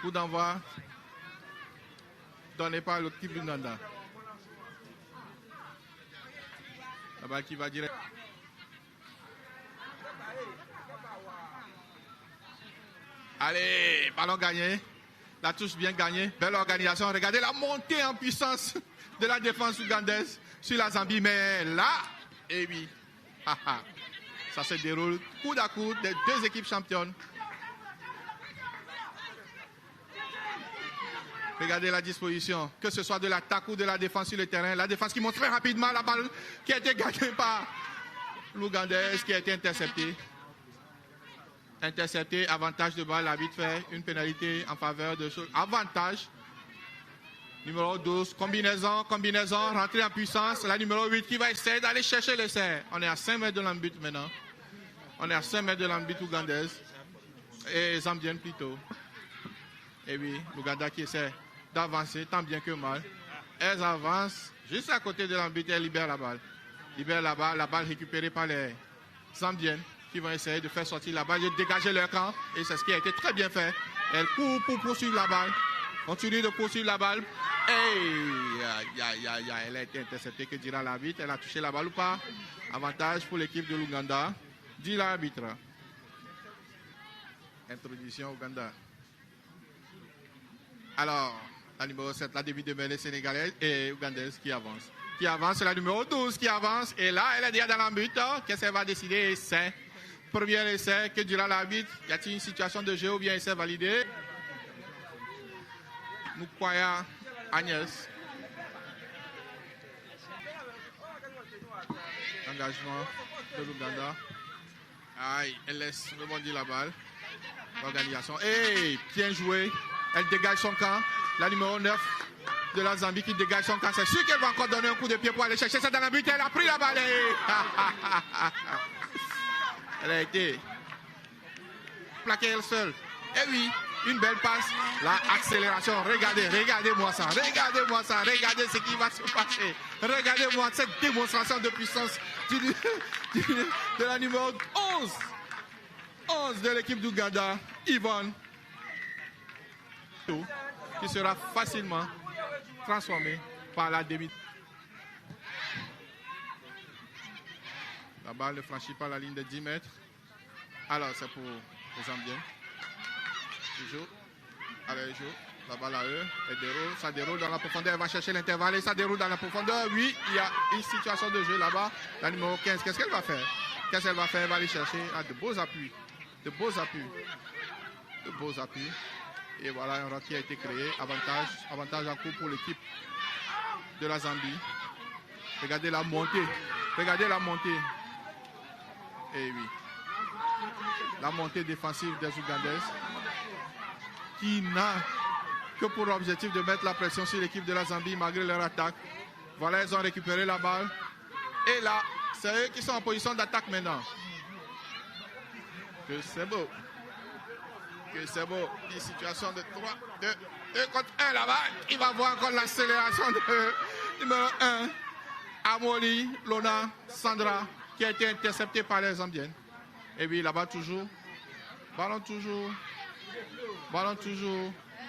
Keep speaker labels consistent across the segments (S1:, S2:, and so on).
S1: Coup d'envoi donné par l'équipe du Nanda. La balle qui va direct. Allez, ballon gagné. La touche bien gagnée. Belle organisation. Regardez la montée en puissance de la défense ougandaise sur la Zambie. Mais là, eh oui, ça se déroule coude à coude des deux équipes championnes. Regardez la disposition, que ce soit de l'attaque ou de la défense sur le terrain. La défense qui monte très rapidement la balle qui a été gagnée par l'Ougandaise, qui a été interceptée. Intercepté, avantage de balle, l'arbitre fait une pénalité en faveur de choses. Avantage. Numéro 12, combinaison, rentrée en puissance. La numéro 8 qui va essayer d'aller chercher l'essai. On est à 5 mètres de l'embut maintenant. On est à 5 mètres de l'embut ougandaise. Et zambienne plutôt. Et oui, l'Ouganda qui essaie d'avancer tant bien que mal. Elles avancent juste à côté de l'embut et libèrent la balle. La balle récupérée par les zambiennes, qui vont essayer de faire sortir la balle et de dégager leur camp. Et c'est ce qui a été très bien fait. Elle court pour poursuivre la balle. Continue de poursuivre la balle. Elle a été interceptée. Que dira l'arbitre? Elle a touché la balle ou pas? Avantage pour l'équipe de l'Ouganda. Dit l'arbitre. Introduction Ouganda. Alors, la numéro 7, la début de mêlée sénégalaise et ougandaise qui avance. C'est la numéro 12 qui avance. Et là, elle est déjà dans l'embut. Qu'est-ce qu'elle va décider? Essai. Premier essai, que dira l'arbitre? Y a-t-il une situation de jeu ou bien essai validé? Moukwaya Agnès. Engagement de l'Ouganda. Aïe, elle laisse rebondir la balle. L'organisation. Hey, bien joué. Elle dégage son camp. La numéro 9 de la Zambie qui dégage son camp. C'est sûr qu'elle va encore donner un coup de pied pour aller chercher ça dans la but. Elle a pris la balle. Elle a été plaquée elle seule. Et oui, une belle passe. La accélération. Regardez-moi ça. Regardez ce qui va se passer. Regardez-moi cette démonstration de puissance de la numéro 11. 11 de l'équipe d'Ouganda, Yvonne, qui sera facilement transformée par la demi. La balle ne franchit pas la ligne de 10 mètres. Alors, c'est pour les Zambiens. Ils jouent. Allez, ils jouent. La balle à eux. Ça déroule dans la profondeur. Elle va chercher l'intervalle et ça déroule dans la profondeur. Oui, il y a une situation de jeu là-bas. La numéro 15, qu'est-ce qu'elle va faire? Elle va aller chercher de beaux appuis. De beaux appuis. Et voilà un rock qui a été créé. Avantage en cours pour l'équipe de la Zambie. Regardez la montée. Et oui. La montée défensive des Ougandaises qui n'a que pour objectif de mettre la pression sur l'équipe de la Zambie malgré leur attaque. Voilà, ils ont récupéré la balle. Et là, c'est eux qui sont en position d'attaque maintenant. Que c'est beau. Une situation de 2 contre 1 là-bas. Il va voir encore l'accélération de numéro 1. Amoli, Lona, Sandra, qui a été interceptée par les Zambiennes. Et oui, là-bas toujours. Ballon toujours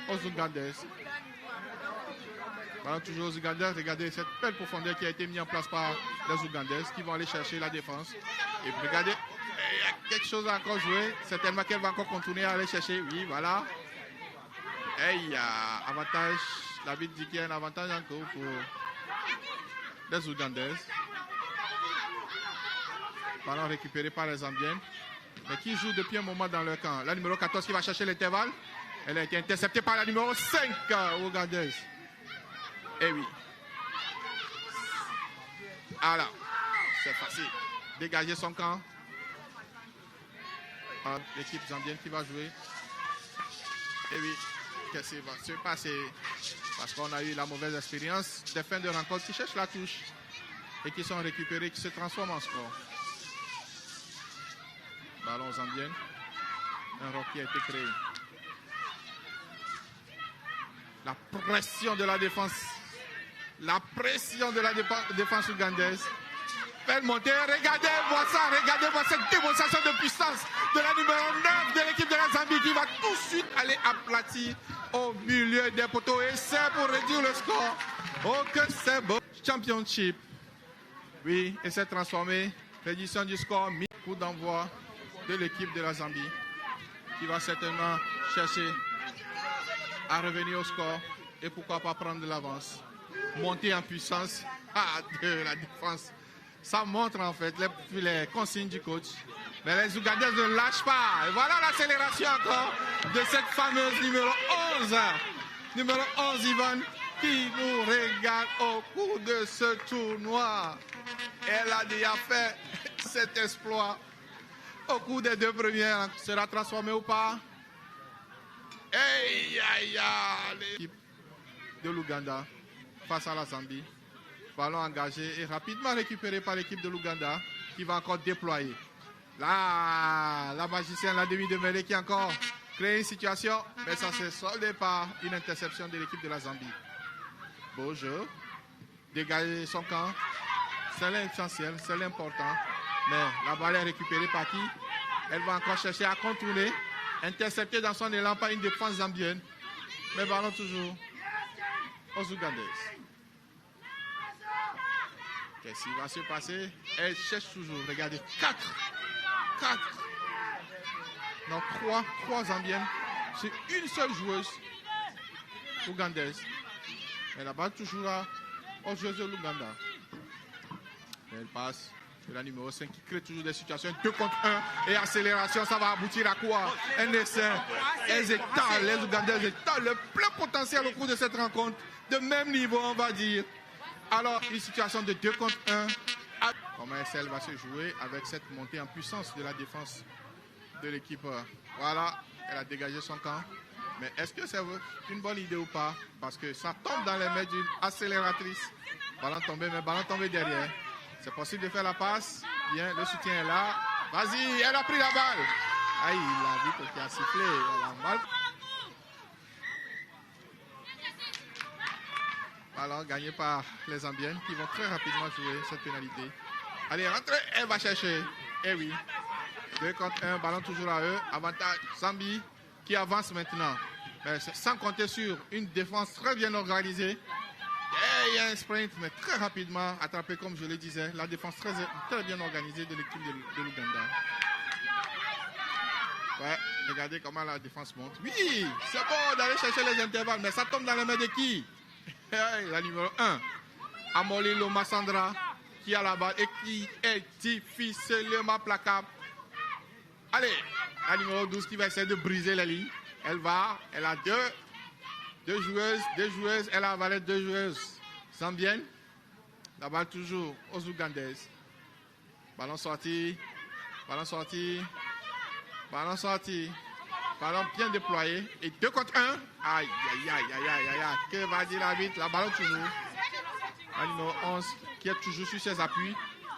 S1: aux Ougandaises. Regardez cette belle profondeur qui a été mise en place par les Ougandaises qui vont aller chercher la défense. Et regardez, il y a quelque chose à encore jouer. Certainement qu'elle va encore continuer à aller chercher. Oui, voilà. Et il y a avantage. David dit qu'il y a un avantage encore pour les Ougandaises. Ballon récupéré par les Zambiennes. Mais qui joue depuis un moment dans leur camp. La numéro 14 qui va chercher l'intervalle. Elle a été interceptée par la numéro 5 ougandaise. Eh oui. Alors, c'est facile. Dégager son camp. L'équipe zambienne qui va jouer. Eh oui. Qu'est-ce qui va se passer? Parce qu'on a eu la mauvaise expérience des fins de rencontre qui cherchent la touche et qui sont récupérés, qui se transforment en score. Ballon zambienne. Un rock qui a été créé. La pression de la défense. La pression de la défense ougandaise. Belle montée. Regardez-moi ça. Regardez-moi cette démonstration de puissance de la numéro 9 de l'équipe de la Zambie qui va tout de suite aller aplatir au milieu des poteaux. Et c'est pour réduire le score. Oh, que c'est beau. Championship. Oui, et c'est transformé. Réduction du score. Coup d'envoi de l'équipe de la Zambie qui va certainement chercher à revenir au score et pourquoi pas prendre de l'avance. Monter en puissance de la défense. Ça montre en fait les consignes du coach. Mais les Ougandais ne lâchent pas. Et voilà l'accélération encore de cette fameuse numéro 11. Numéro 11, Ivan, qui nous régale au cours de ce tournoi. Elle a déjà fait cet exploit au cours des deux premières. Sera transformée ou pas? Hey, aïe, aïe, l'équipe de l'Ouganda face à la Zambie. Ballon engagé et rapidement récupéré par l'équipe de l'Ouganda qui va encore déployer. Là, la magicienne, la demi de mêlée qui a encore créé une situation, mais ça s'est soldé par une interception de l'équipe de la Zambie. Beau jeu, dégager son camp, c'est l'essentiel, c'est l'important. Mais la balle est récupérée par qui? Elle va encore chercher à contourner, intercepter dans son élan par une défense zambienne. Mais ballon toujours aux Ougandaises. Qu'est-ce qui va se passer? Elle cherche toujours. Regardez, 4. Non, 3 Zambiennes. C'est une seule joueuse ougandaise. Mais la balle toujours là aux joueuses de l'Ouganda. Elle passe. C'est la numéro 5 qui crée toujours des situations 2 contre 1 et accélération, ça va aboutir à quoi? Un essai. Elles étalent, les Ougandaises étalent le plein potentiel au cours de cette rencontre. De même niveau, on va dire. Alors, une situation de 2 contre 1. Comment elle va se jouer avec cette montée en puissance de la défense de l'équipe? Voilà, elle a dégagé son camp. Mais est-ce que c'est une bonne idée ou pas? Parce que ça tombe dans les mains d'une accélératrice. Ballon tombé, mais ballon tombé derrière. C'est possible de faire la passe. Bien, le soutien est là. Vas-y, elle a pris la balle. Aïe, l'arbitre qui a sifflé. Elle a mal. Alors, gagné par les Zambiennes qui vont très rapidement jouer cette pénalité. Allez, rentrez, elle va chercher. Eh oui. 2 contre 1, ballon toujours à eux. Avantage Zambie qui avance maintenant. Mais sans compter sur une défense très bien organisée. Et il y a un sprint, mais très rapidement attrapé, comme je le disais. La défense très bien organisée de l'équipe de l'Ouganda. Ouais, regardez comment la défense monte. Oui, c'est bon d'aller chercher les intervalles, mais ça tombe dans les mains de qui? La numéro 1, Amolilo Massandra, qui a la balle et qui est difficilement placable. Allez, la numéro 12 qui va essayer de briser la ligne. Elle a deux joueuses, elle a avalé 2 joueuses zambiennes. La balle toujours aux Ougandaises. Ballon sorti. Ballon bien déployé. Et 2 contre 1. Aïe. Que va dire l'arbitre? La balle toujours. La numéro 11 qui est toujours sur ses appuis.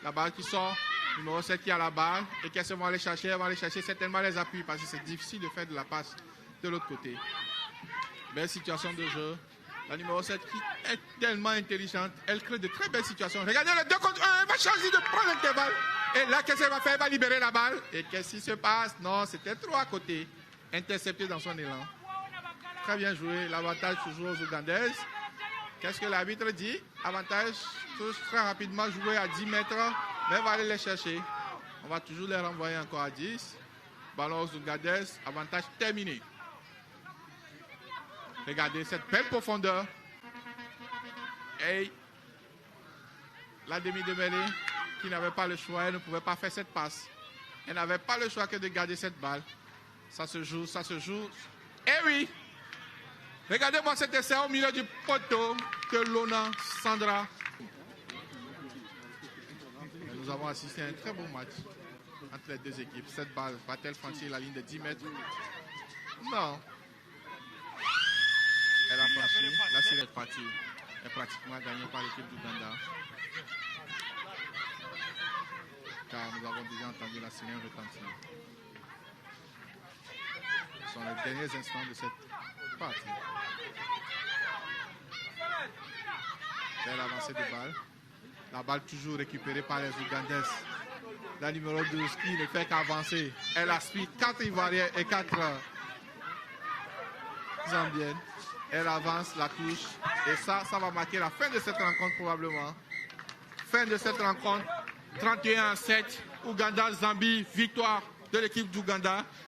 S1: La balle qui sort. Numéro 7 qui a la balle. Et qu'est-ce qu'elle va aller chercher? Elle va aller chercher certainement les appuis parce que c'est difficile de faire de la passe de l'autre côté. Belle situation de jeu. La numéro 7 qui est tellement intelligente. Elle crée de très belles situations. Regardez le 2 contre 1. Elle va choisir de prendre l'intervalle. Et là, qu'est-ce qu'elle va faire? Elle va libérer la balle. Et qu'est-ce qui se passe? Non, c'était trop à côté. Intercepté dans son élan. Très bien joué. L'avantage toujours aux Ougandaises. Qu'est-ce que l'arbitre dit? Avantage, tous très rapidement jouer à 10 mètres. Mais on va aller les chercher. On va toujours les renvoyer encore à 10. Ballon aux Ougandaises. Avantage terminé. Regardez cette belle profondeur. Et la demi de mêlée qui n'avait pas le choix, elle ne pouvait pas faire cette passe. Elle n'avait pas le choix que de garder cette balle. Ça se joue. Eh oui! Regardez-moi cet essai au milieu du poteau de Lona Sandra. Et nous avons assisté à un très beau match entre les deux équipes. Cette balle va-t-elle franchir la ligne de 10 mètres? Non. Elle a franchi. La série partie est pratiquement gagnée par l'équipe d'Ouganda. Car nous avons déjà entendu la sirène retentir. Ce sont les derniers instants de cette partie. Belle avancée de balle. La balle toujours récupérée par les Ougandaises. La numéro 12 qui ne fait qu'avancer. Elle aspire 4 Ivoiriens et 4 zambienne. Elle avance la touche. Et ça va marquer la fin de cette rencontre probablement. Fin de cette rencontre. 31-7. Ouganda-Zambie. Victoire de l'équipe d'Ouganda.